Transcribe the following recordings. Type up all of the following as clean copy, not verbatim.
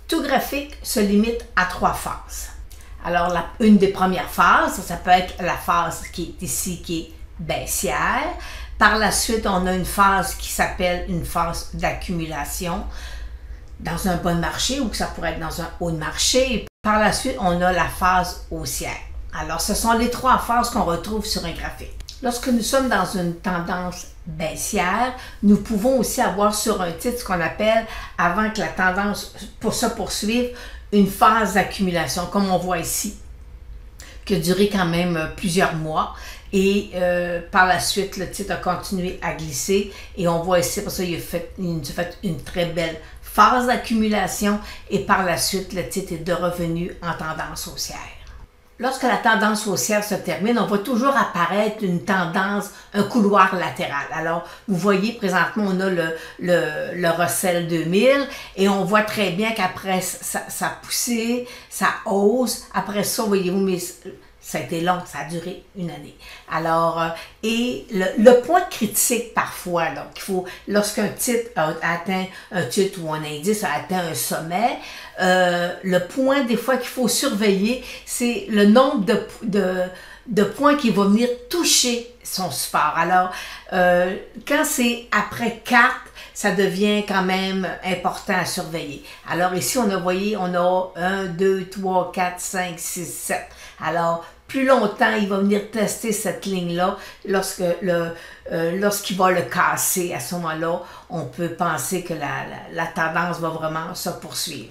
Tout graphique se limite à 3 phases. Alors, une des premières phases, ça peut être la phase qui est ici, qui est baissière. Par la suite, on a une phase qui s'appelle une phase d'accumulation dans un bas de marché ou que ça pourrait être dans un haut de marché. Par la suite, on a la phase haussière. Alors, ce sont les 3 phases qu'on retrouve sur un graphique. Lorsque nous sommes dans une tendance baissière, nous pouvons aussi avoir sur un titre ce qu'on appelle, avant que la tendance se poursuive, une phase d'accumulation, comme on voit ici, qui a duré quand même plusieurs mois. Et par la suite, le titre a continué à glisser. Et on voit ici, pour ça, il a fait une très belle phase d'accumulation. Et par la suite, le titre est revenu en tendance haussière. Lorsque la tendance haussière se termine, on va toujours apparaître une tendance, un couloir latéral. Alors, vous voyez, présentement, on a le Russell 2000 et on voit très bien qu'après ça poussé, ça hausse. Après ça, voyez-vous, mais ça a été long, ça a duré une année. Alors, et le point critique parfois, donc il faut, lorsqu'un titre a atteint un titre ou un indice a atteint un sommet, le point des fois qu'il faut surveiller, c'est le nombre de points qui va venir toucher son support. Alors, quand c'est après 4, ça devient quand même important à surveiller. Alors ici, on a 1, 2, 3, 4, 5, 6, 7. Alors, plus longtemps, il va venir tester cette ligne-là lorsqu'il va le casser. À ce moment-là, on peut penser que la tendance va vraiment se poursuivre.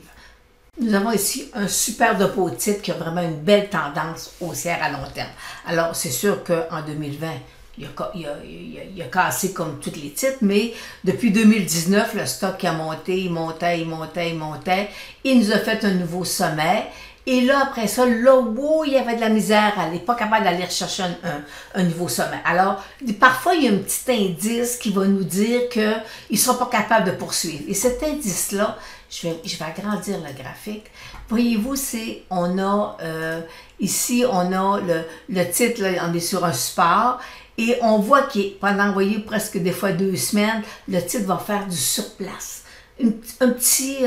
Nous avons ici un super dépôt de titre qui a vraiment une belle tendance haussière à long terme. Alors, c'est sûr qu'en 2020, il a cassé comme tous les titres, mais depuis 2019, le stock a monté, il montait. Il nous a fait un nouveau sommet. Et là, après ça, là où il y avait de la misère, elle n'est pas capable d'aller rechercher un nouveau sommet. Alors, parfois, il y a un petit indice qui va nous dire qu'il ne sera pas capable de poursuivre. Et cet indice-là, je vais agrandir le graphique. Voyez-vous, ici, on a le titre, là, on est sur un support. Et on voit qu'il pendant, vous voyez, presque des fois 2 semaines, le titre va faire du surplace. Une petite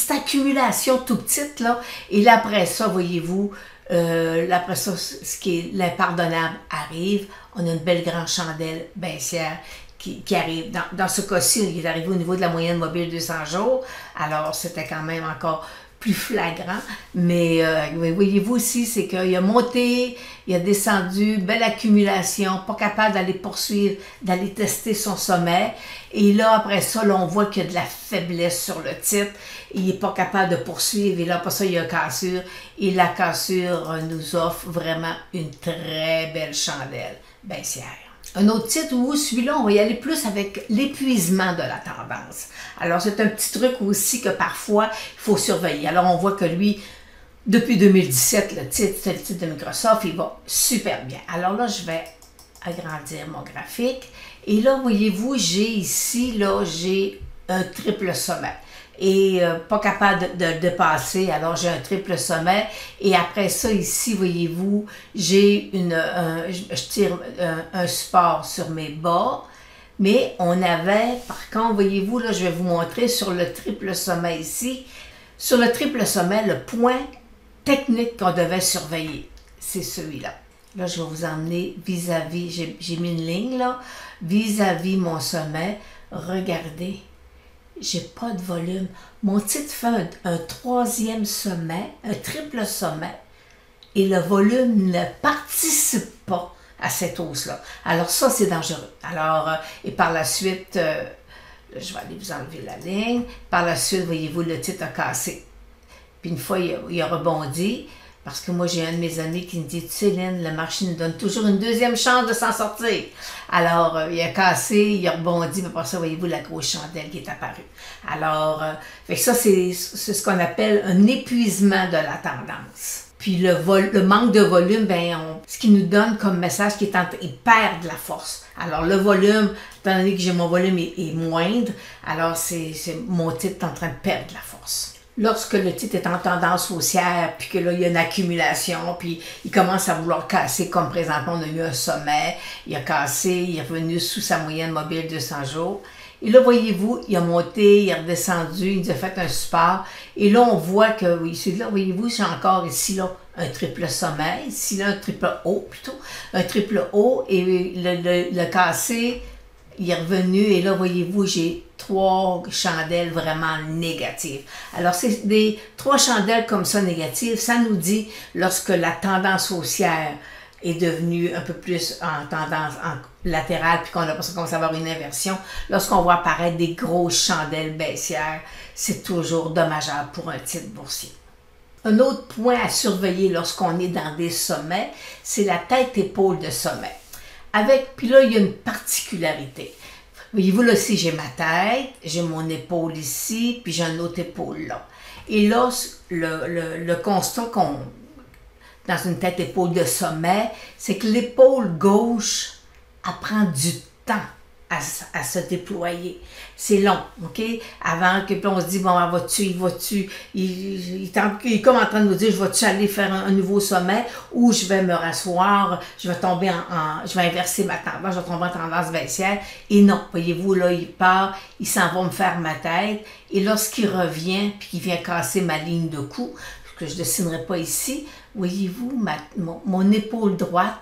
accumulation tout petite, là. Et là, après ça, voyez-vous, après ça, ce qui est l'impardonnable arrive. On a une belle grande chandelle baissière qui arrive. Dans ce cas-ci, il est arrivé au niveau de la moyenne mobile 200 jours. Alors, c'était quand même encore plus flagrant. Mais voyez-vous ici, c'est qu'il a monté, il a descendu, belle accumulation, pas capable d'aller poursuivre, d'aller tester son sommet. Et là, après ça, là, on voit qu'il y a de la faiblesse sur le titre. Il n'est pas capable de poursuivre. Et là, après ça, il y a une cassure. Et la cassure nous offre vraiment une très belle chandelle baissière. Un autre titre où celui-là, on va y aller plus avec l'épuisement de la tendance. Alors, c'est un petit truc aussi que parfois, il faut surveiller. Alors, on voit que lui, depuis 2017, c'est le titre de Microsoft, il va super bien. Alors là, je vais agrandir mon graphique. Et là, voyez-vous, j'ai ici, là, j'ai un triple sommet. Et pas capable de le dépasser, alors j'ai un triple sommet. Et après ça, ici, voyez-vous, j'ai je tire un support sur mes bas. Mais on avait, par contre, voyez-vous, là, je vais vous montrer sur le triple sommet ici. Sur le triple sommet, le point technique qu'on devait surveiller, c'est celui-là. Là, je vais vous emmener vis-à-vis, j'ai mis une ligne là, vis-à-vis mon sommet. Regardez, j'ai pas de volume. Mon titre fait un troisième sommet, un triple sommet, et le volume ne participe pas à cette hausse-là. Alors ça, c'est dangereux. Alors, et par la suite, je vais aller vous enlever la ligne. Par la suite, voyez-vous, le titre a cassé. Puis une fois, il a rebondi. Parce que moi, j'ai un de mes amis qui me dit, tu sais, Lynn, le marché nous donne toujours une deuxième chance de s'en sortir. Alors, il a cassé, il a rebondi, mais après ça, voyez-vous, la grosse chandelle qui est apparue. Alors, fait que ça, c'est ce qu'on appelle un épuisement de la tendance. Puis le manque de volume, ce qui nous donne comme message qu'il perd de la force. Alors, le volume, étant donné que j'ai mon volume est moindre, alors mon titre est en train de perdre de la force. Lorsque le titre est en tendance haussière, puis que là, il y a une accumulation, puis il commence à vouloir casser, comme présentement, on a eu un sommet, il a cassé, il est revenu sous sa moyenne mobile 200 jours. Et là, voyez-vous, il a monté, il est redescendu, il nous a fait un support. Et là, on voit que, oui, là, voyez-vous, j'ai encore ici, là, un triple sommet, ici, là, un triple haut, plutôt. Un triple haut, et le cassé, il est revenu, et là, voyez-vous, j'ai 3 chandelles vraiment négatives. Alors, c'est des 3 chandelles comme ça négatives, ça nous dit, lorsque la tendance haussière est devenue un peu plus en tendance latérale, puis qu'on a l'impression qu'on commence à avoir une inversion, lorsqu'on voit apparaître des grosses chandelles baissières, c'est toujours dommageable pour un titre boursier. Un autre point à surveiller lorsqu'on est dans des sommets, c'est la tête-épaule de sommet. Puis là, il y a une particularité. Voyez-vous, là, si j'ai ma tête, j'ai mon épaule ici, puis j'ai une autre épaule là. Et là, le constat qu'on dans une tête-épaule de sommet, c'est que l'épaule gauche, elle prend du temps à se déployer. C'est long, OK? Avant que on se dit, bon, il est comme en train de nous dire, je vais-tu aller faire un nouveau sommet ou je vais me rasseoir, je vais tomber je vais inverser ma tendance, je vais tomber en tendance baissière. Et non, voyez-vous, là, il part, il s'en va me faire ma tête. Et lorsqu'il revient, puis qu'il vient casser ma ligne de cou, que je ne dessinerai pas ici, voyez-vous, mon épaule droite,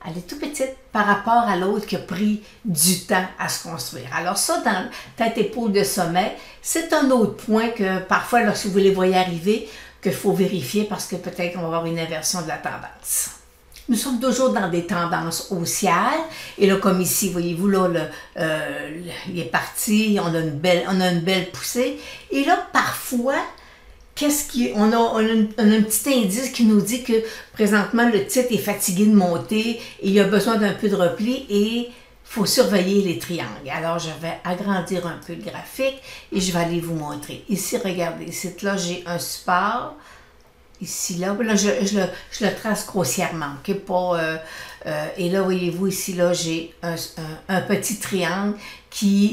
elle est tout petite par rapport à l'autre qui a pris du temps à se construire. Alors ça, dans tête-épaule de sommet, c'est un autre point que parfois, lorsque vous les voyez arriver, qu'il faut vérifier parce que peut-être qu'on va avoir une inversion de la tendance. Nous sommes toujours dans des tendances haussières. Et là, comme ici, voyez-vous, là, il est parti, on a une belle poussée. Et là, parfois, on a un petit indice qui nous dit que présentement le titre est fatigué de monter et il a besoin d'un peu de repli et il faut surveiller les triangles. Alors je vais agrandir un peu le graphique et je vais aller vous montrer. Ici, regardez, ici là j'ai un support. Ici, là je le trace grossièrement. Okay? Et là, voyez-vous, ici, là, j'ai un petit triangle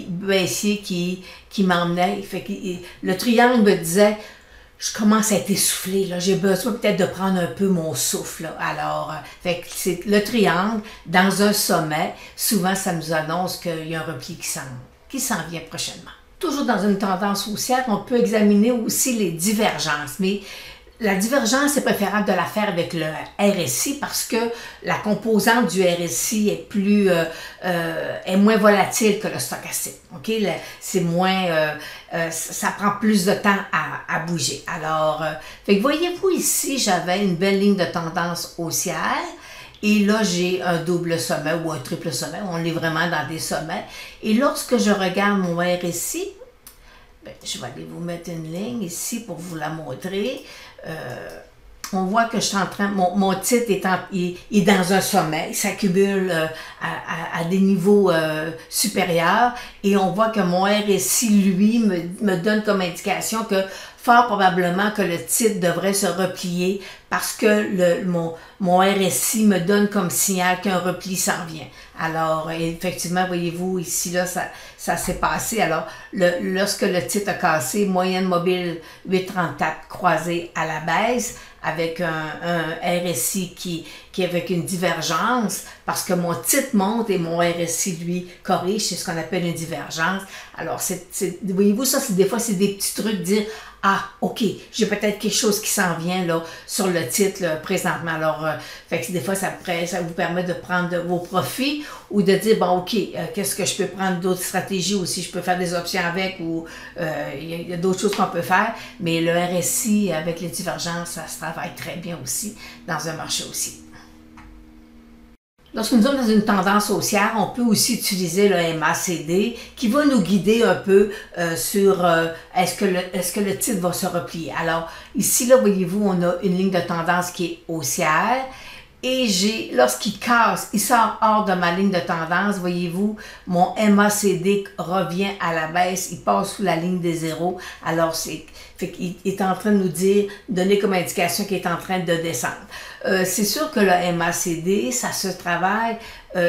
baissier qui m'emmenait. Le triangle me disait, je commence à être essoufflée, là. J'ai besoin peut-être de prendre un peu mon souffle, là. Alors, c'est le triangle dans un sommet. Souvent, ça nous annonce qu'il y a un repli qui s'en vient prochainement. Toujours dans une tendance haussière, on peut examiner aussi les divergences. Mais la divergence, est préférable de la faire avec le RSI parce que la composante du RSI est moins volatile que le stochastique. Okay? C'est moins, ça prend plus de temps à bouger. Alors, voyez-vous ici, j'avais une belle ligne de tendance haussière. Et là, j'ai un double sommet ou un triple sommet. On est vraiment dans des sommets. Et lorsque je regarde mon RSI, je vais aller vous mettre une ligne ici pour vous la montrer. On voit que je suis en train, mon titre est dans un sommet, il s'accumule à des niveaux supérieurs et on voit que mon RSI, lui, me donne comme indication que fort probablement que le titre devrait se replier parce que mon RSI me donne comme signal qu'un repli s'en vient. Alors, effectivement, voyez-vous, ici, là, ça s'est passé. Alors, lorsque le titre a cassé, moyenne mobile 8,34 croisée à la baisse, avec un RSI qui est avec une divergence, parce que mon titre monte et mon RSI, lui, corrige, c'est ce qu'on appelle une divergence. Alors, voyez-vous, ça, des fois, c'est des petits trucs de dire, ah, OK, j'ai peut-être quelque chose qui s'en vient là, sur le titre là, présentement. Alors, des fois, ça vous permet de prendre vos profits ou de dire, bon, OK, qu'est-ce que je peux prendre d'autres stratégies aussi? Je peux faire des options avec ou il y a d'autres choses qu'on peut faire. Mais le RSI, avec les divergences, ça se travaille très bien aussi dans un marché aussi. Lorsque nous sommes dans une tendance haussière, on peut aussi utiliser le MACD qui va nous guider un peu sur est-ce que le titre va se replier. Alors ici, là, voyez-vous, on a une ligne de tendance qui est haussière et lorsqu'il casse, il sort hors de ma ligne de tendance, voyez-vous, mon MACD revient à la baisse, il passe sous la ligne des zéros. Alors il est en train de nous donner comme indication qu'il est en train de descendre. C'est sûr que le MACD, ça se travaille,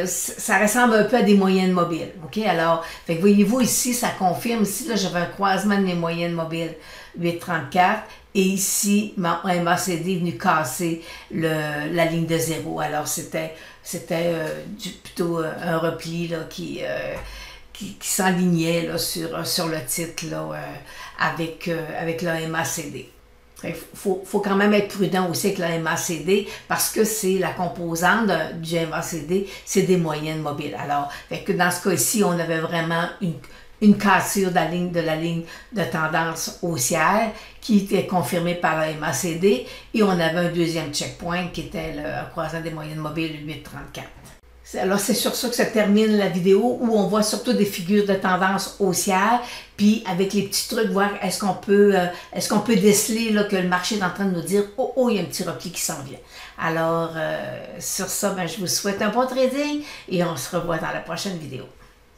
ça ressemble un peu à des moyennes mobiles. OK? Alors, voyez-vous ici, ça confirme. Ici, là, j'avais un croisement de mes moyennes mobiles 8,34 et ici, mon MACD est venu casser la ligne de zéro. Alors, c'était plutôt un repli là, qui qui s'enlignait là, sur le titre là, avec le MACD. Il faut quand même être prudent aussi avec le MACD parce que c'est la composante du MACD, c'est des moyennes mobiles. Alors, fait que dans ce cas-ci, on avait vraiment une cassure de la ligne de tendance haussière qui était confirmée par le MACD et on avait un deuxième checkpoint qui était le croisement des moyennes mobiles 8,34. Alors, c'est sur ça que se termine la vidéo où on voit surtout des figures de tendance haussière, puis avec les petits trucs, voir est-ce qu'on peut déceler là, que le marché est en train de nous dire « Oh, oh, il y a un petit repli qui s'en vient ». Alors, sur ça, je vous souhaite un bon trading et on se revoit dans la prochaine vidéo.